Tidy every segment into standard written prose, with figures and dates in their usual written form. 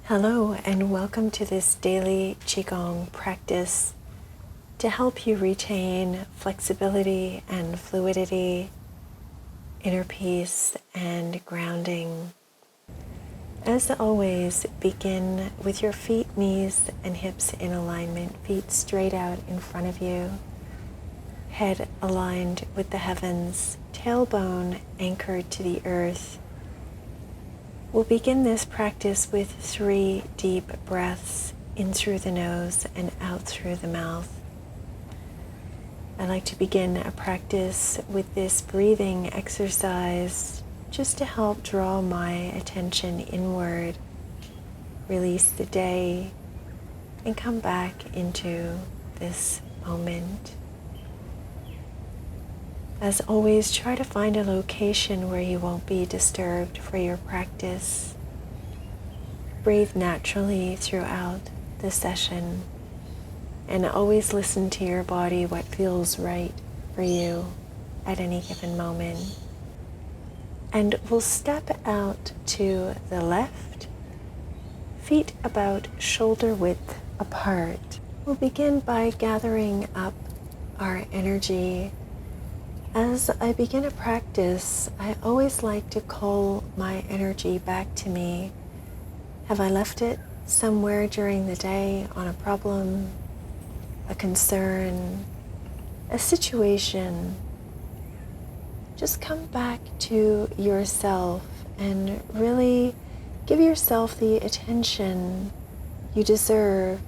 Hello and welcome to this daily Qigong practice to help you retain flexibility and fluidity, inner peace and grounding. As always, begin with your feet, knees and hips in alignment, feet straight out in front of you, head aligned with the heavens, tailbone anchored to the earth. We'll begin this practice with 3 deep breaths in through the nose and out through the mouth. I like to begin a practice with this breathing exercise just to help draw my attention inward, release the day, and come back into this moment. As always, try to find a location where you won't be disturbed for your practice. Breathe naturally throughout the session, and always listen to your body, what feels right for you at any given moment. And we'll step out to the left, feet about shoulder width apart. We'll begin by gathering up our energy. As I begin a practice, I always like to call my energy back to me. Have I left it somewhere during the day on a problem, a concern, a situation? Just come back to yourself and really give yourself the attention you deserve.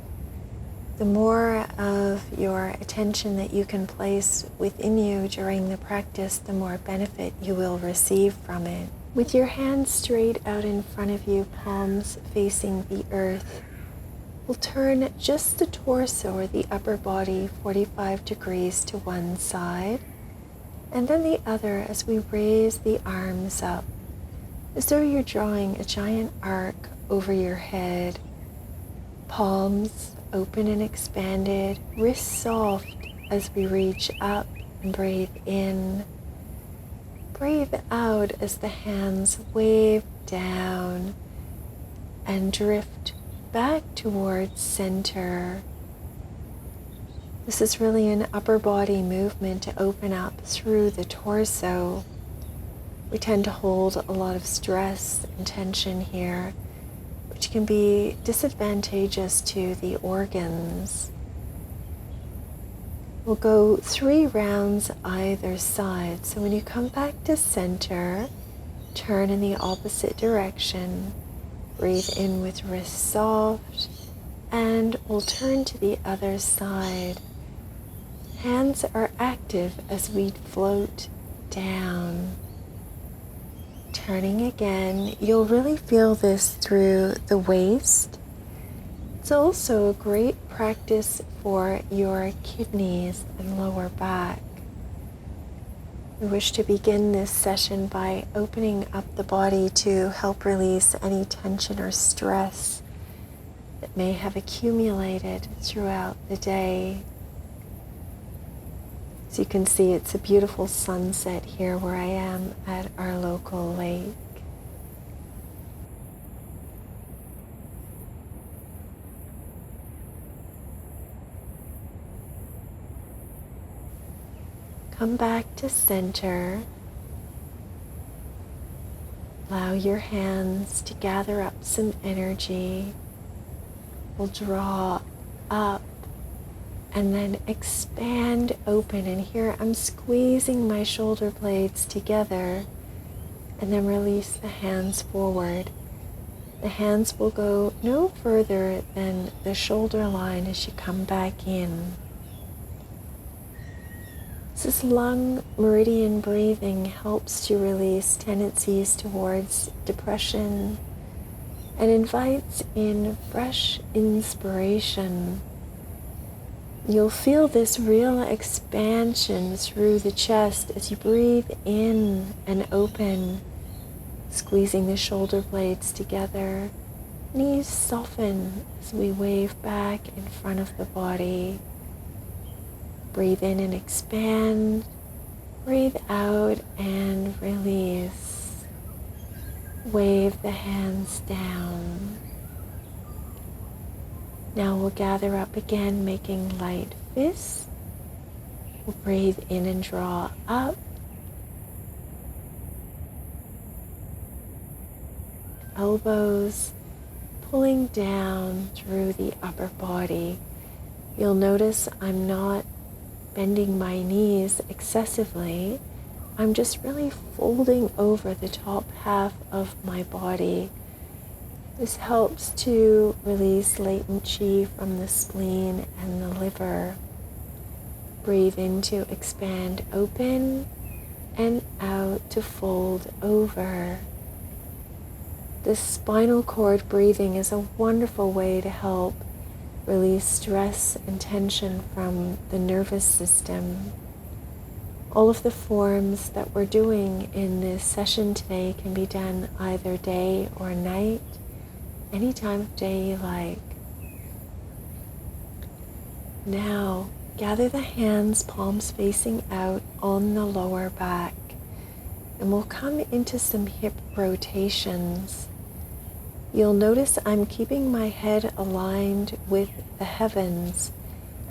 The more of your attention that you can place within you during the practice, the more benefit you will receive from it. With your hands straight out in front of you, palms facing the earth, we'll turn just the torso or the upper body 45 degrees to one side, and then the other as we raise the arms up, as though you're drawing a giant arc over your head. Palms open and expanded, wrists soft as we reach up and breathe in. Breathe out as the hands wave down and drift back towards center. This is really an upper body movement to open up through the torso. We tend to hold a lot of stress and tension here, which can be disadvantageous to the organs. We'll go 3 rounds either side. So when you come back to center, turn in the opposite direction. Breathe in with wrists soft, and we'll turn to the other side. Hands are active as we float down. Turning again, you'll really feel this through the waist. It's also a great practice for your kidneys and lower back. We wish to begin this session by opening up the body to help release any tension or stress that may have accumulated throughout the day. As you can see, it's a beautiful sunset here where I am at our local lake. Come back to center. Allow your hands to gather up some energy. We'll draw up and then expand open. And here I'm squeezing my shoulder blades together, and then release the hands forward. The hands will go no further than the shoulder line as you come back in. This lung meridian breathing helps to release tendencies towards depression and invites in fresh inspiration. You'll feel this real expansion through the chest as you breathe in and open, squeezing the shoulder blades together. Knees soften as we wave back in front of the body. Breathe in and expand. Breathe out and release. Wave the hands down. Now we'll gather up again, making light fists. We'll breathe in and draw up. Elbows pulling down through the upper body. You'll notice I'm not bending my knees excessively. I'm just really folding over the top half of my body. This helps to release latent chi from the spleen and the liver. Breathe in to expand open and out to fold over. This spinal cord breathing is a wonderful way to help release stress and tension from the nervous system. All of the forms that we're doing in this session today can be done either day or night, any time of day you like. Now, gather the hands, palms facing out on the lower back, and we'll come into some hip rotations. You'll notice I'm keeping my head aligned with the heavens,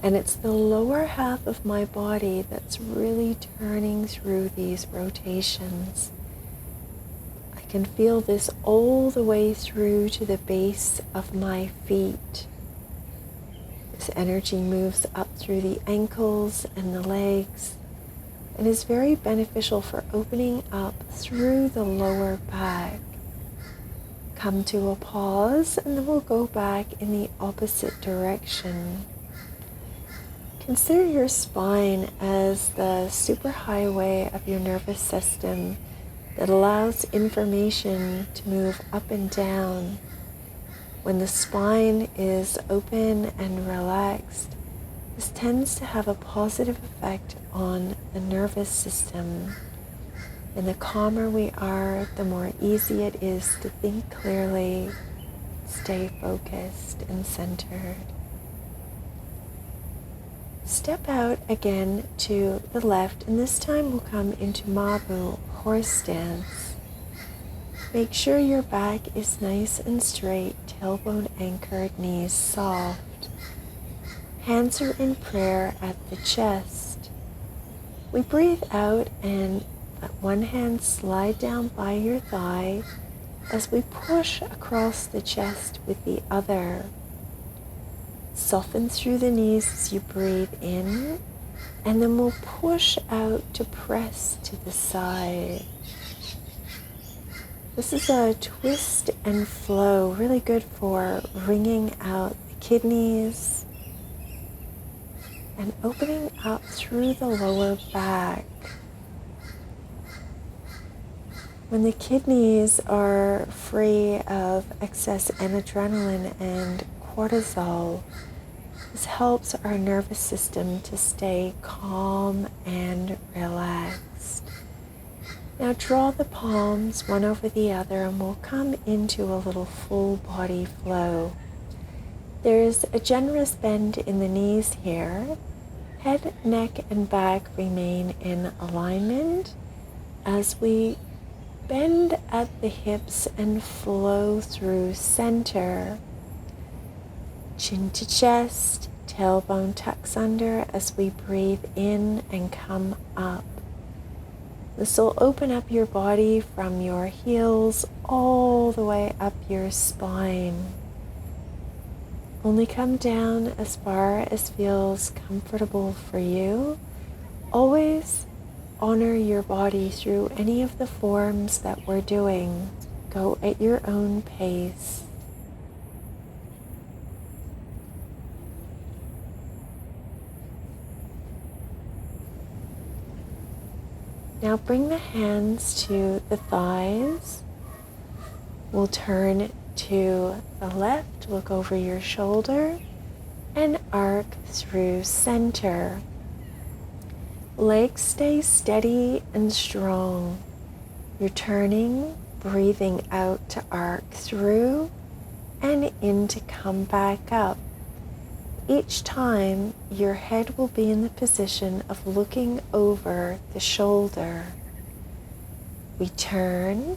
and it's the lower half of my body that's really turning through these rotations. I can feel this all the way through to the base of my feet. This energy moves up through the ankles and the legs and is very beneficial for opening up through the lower back. Come to a pause, and then we'll go back in the opposite direction. Consider your spine as the superhighway of your nervous system that allows information to move up and down. When the spine is open and relaxed, this tends to have a positive effect on the nervous system. And the calmer we are, the more easy it is to think clearly, stay focused and centered. Step out again to the left, and this time we'll come into Mabu, horse stance. Make sure your back is nice and straight, tailbone anchored, knees soft. Hands are in prayer at the chest. We breathe out and let one hand slide down by your thigh as we push across the chest with the other. Soften through the knees as you breathe in, and then we'll push out to press to the side. This is a twist and flow, really good for wringing out the kidneys and opening up through the lower back. When the kidneys are free of excess adrenaline and cortisol, this helps our nervous system to stay calm and relaxed. Now draw the palms one over the other, and we'll come into a little full body flow. There's a generous bend in the knees here. Head, neck, and back remain in alignment as we bend at the hips and flow through center. Chin to chest, tailbone tucks under as we breathe in and come up. This will open up your body from your heels all the way up your spine. Only come down as far as feels comfortable for you. Always honor your body through any of the forms that we're doing. Go at your own pace. Now bring the hands to the thighs. We'll turn to the left, look over your shoulder, and arc through center. Legs stay steady and strong. You're turning, breathing out to arc through, and in to come back up. Each time, your head will be in the position of looking over the shoulder. We turn,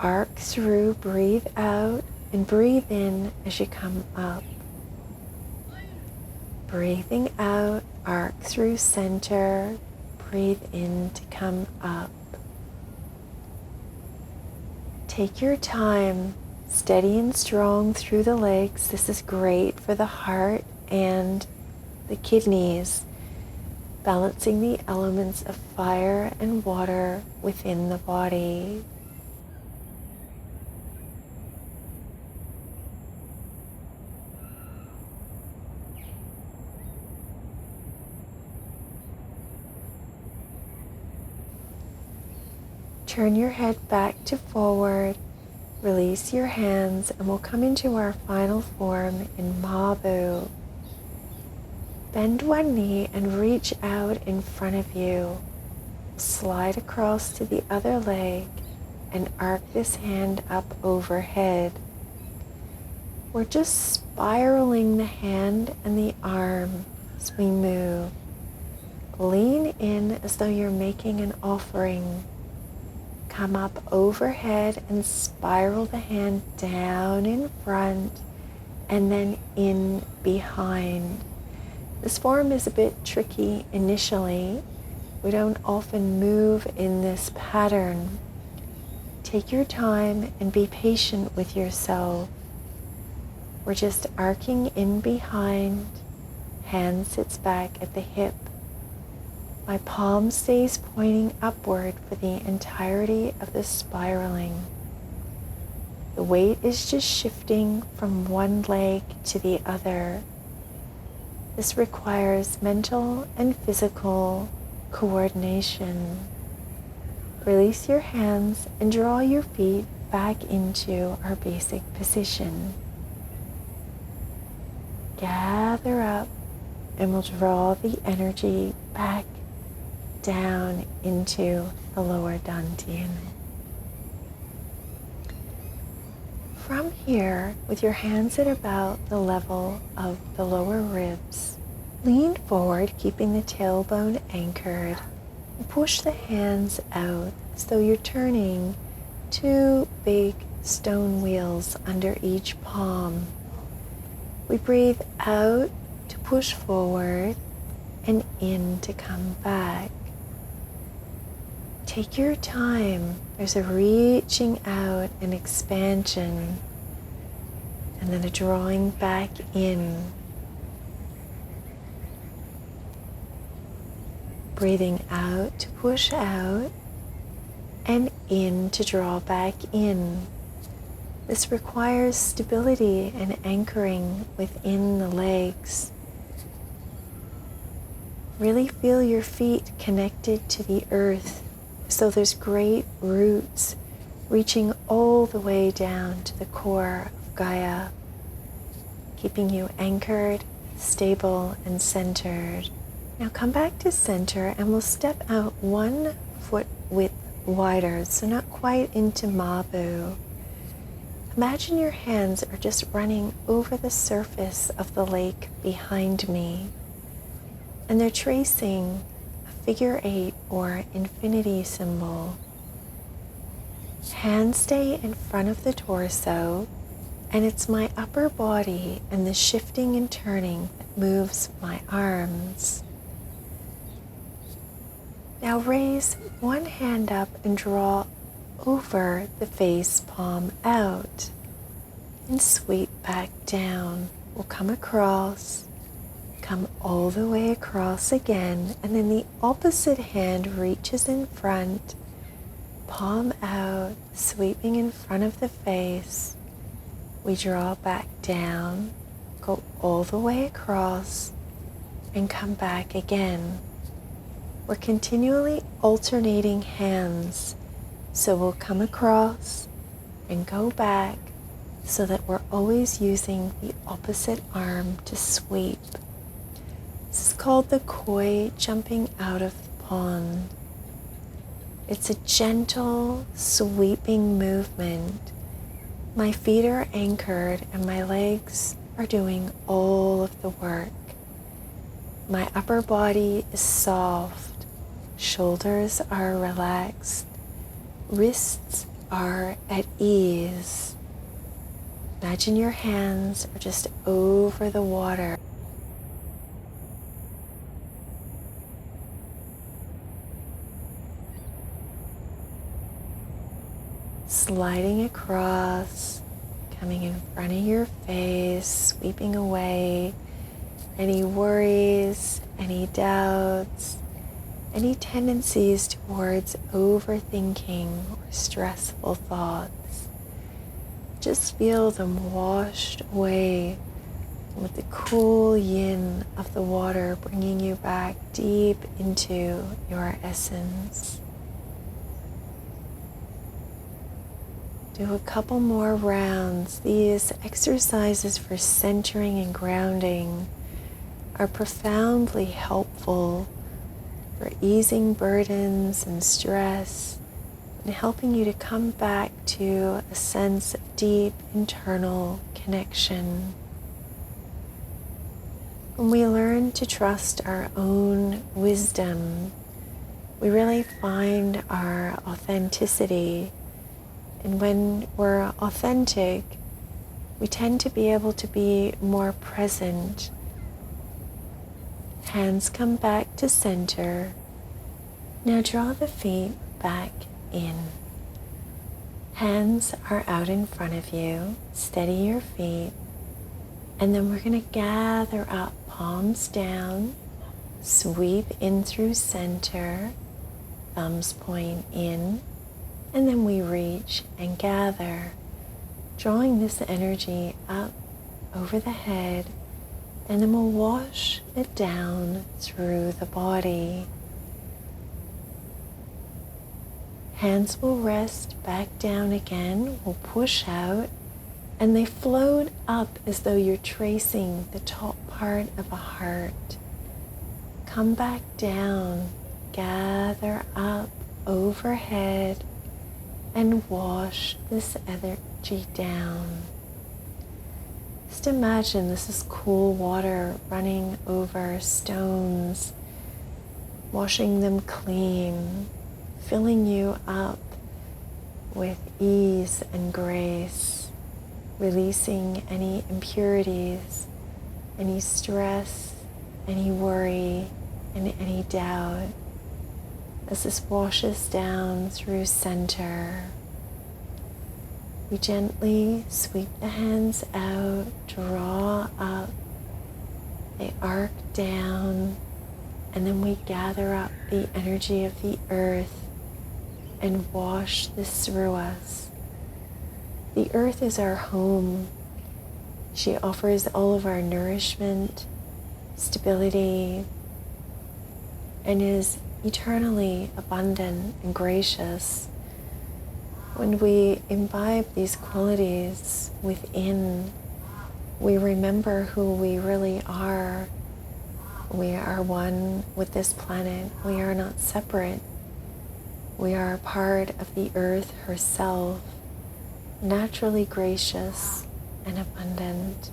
arc through, breathe out, and breathe in as you come up. Breathing out, arc through center. Breathe in to come up. Take your time, steady and strong through the legs. This is great for the heart and the kidneys, balancing the elements of fire and water within the body. Turn your head back to forward, release your hands, and we'll come into our final form in Mabu. Bend one knee and reach out in front of you. Slide across to the other leg and arc this hand up overhead. We're just spiraling the hand and the arm as we move. Lean in as though you're making an offering. Come up overhead and spiral the hand down in front and then in behind. This form is a bit tricky initially. We don't often move in this pattern. Take your time and be patient with yourself. We're just arcing in behind. Hand sits back at the hip. My palm stays pointing upward for the entirety of the spiraling. The weight is just shifting from one leg to the other. This requires mental and physical coordination. Release your hands and draw your feet back into our basic position. Gather up and we'll draw the energy back down into the lower dantian. From here, with your hands at about the level of the lower ribs, lean forward, keeping the tailbone anchored, and push the hands out as though you're turning two big stone wheels under each palm. We breathe out to push forward and in to come back. Take your time. There's a reaching out and expansion, and then a drawing back in. Breathing out to push out, and in to draw back in. This requires stability and anchoring within the legs. Really feel your feet connected to the earth. So there's great roots reaching all the way down to the core of Gaia, keeping you anchored, stable, and centered. Now come back to center and we'll step out 1 foot width wider, so not quite into Mabu. Imagine your hands are just running over the surface of the lake behind me, and they're tracing figure 8 or infinity symbol. Hands stay in front of the torso, and it's my upper body and the shifting and turning that moves my arms. Now raise one hand up and draw over the face palm out and sweep back down. We'll come across. Come all the way across again, and then the opposite hand reaches in front, palm out, sweeping in front of the face. We draw back down, go all the way across, and come back again. We're continually alternating hands, so we'll come across and go back so that we're always using the opposite arm to sweep. This is called the koi jumping out of the pond. It's a gentle, sweeping movement. My feet are anchored and my legs are doing all of the work. My upper body is soft, shoulders are relaxed, wrists are at ease. Imagine your hands are just over the water. sliding across, coming in front of your face, sweeping away any worries, any doubts, any tendencies towards overthinking or stressful thoughts. Just feel them washed away with the cool yin of the water, bringing you back deep into your essence. Do a couple more rounds. These exercises for centering and grounding are profoundly helpful for easing burdens and stress and helping you to come back to a sense of deep internal connection. When we learn to trust our own wisdom, we really find our authenticity. And when we're authentic, we tend to be able to be more present. Hands come back to center. Now draw the feet back in. Hands are out in front of you. Steady your feet. And then we're going to gather up, palms down, sweep in through center, thumbs point in, and then we reach and gather, drawing this energy up over the head, and then we'll wash it down through the body. Hands will rest back down again. We'll push out, and they float up as though you're tracing the top part of a heart. Come back down, gather up overhead, and wash this energy down. Just imagine this is cool water running over stones, washing them clean, filling you up with ease and grace, releasing any impurities, any stress, any worry, and any doubt. As this washes down through center, we gently sweep the hands out, draw up, they arc down, and then we gather up the energy of the earth and wash this through us. The earth is our home. She offers all of our nourishment, stability, and is eternally abundant and gracious. When we imbibe these qualities within, we remember who we really are. We are one with this planet. We are not separate. We are a part of the earth herself, naturally gracious and abundant.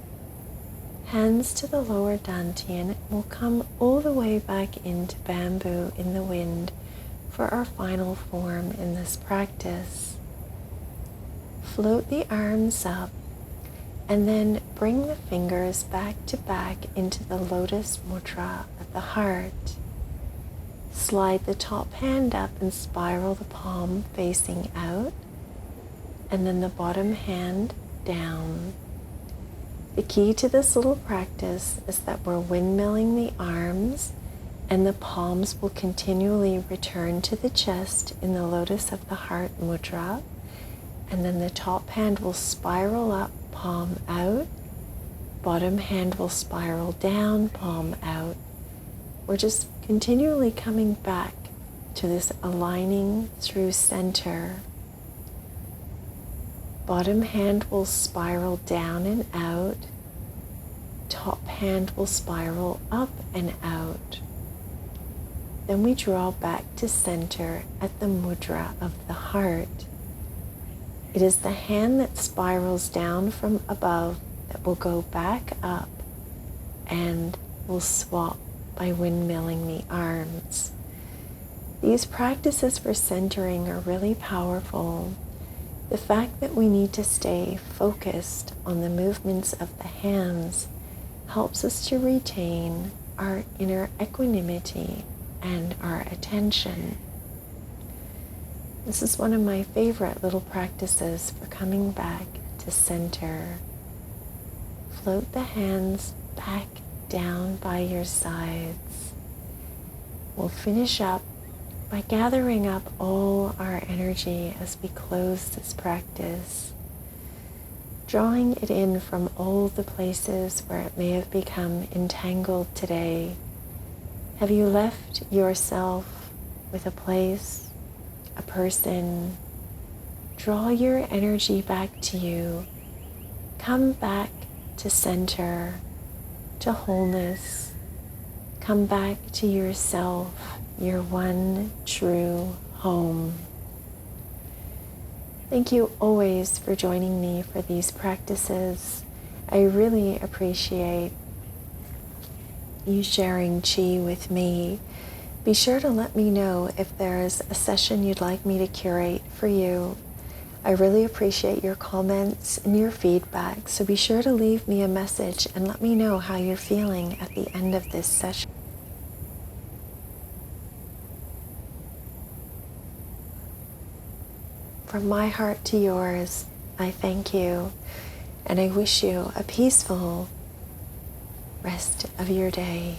Hands to the lower dantian. We'll come all the way back into bamboo in the wind for our final form in this practice. Float the arms up and then bring the fingers back to back into the lotus mudra at the heart. Slide the top hand up and spiral the palm facing out, and then the bottom hand down. The key to this little practice is that we're windmilling the arms, and the palms will continually return to the chest in the lotus of the heart mudra, and then the top hand will spiral up, palm out, bottom hand will spiral down, palm out. We're just continually coming back to this aligning through center. Bottom hand will spiral down and out. Top hand will spiral up and out. Then we draw back to center at the mudra of the heart. It is the hand that spirals down from above that will go back up and will swap by windmilling the arms. These practices for centering are really powerful. The fact that we need to stay focused on the movements of the hands helps us to retain our inner equanimity and our attention. This is one of my favorite little practices for coming back to center. Float the hands back down by your sides. We'll finish up by gathering up all our energy as we close this practice, drawing it in from all the places where it may have become entangled today. Have you left yourself with a place, a person? Draw your energy back to you. Come back to center, to wholeness. Come back to yourself, your one true home. Thank you always for joining me for these practices. I really appreciate you sharing Qi with me. Be sure to let me know if there's a session you'd like me to curate for you. I really appreciate your comments and your feedback, so be sure to leave me a message and let me know how you're feeling at the end of this session. From my heart to yours, I thank you, and I wish you a peaceful rest of your day.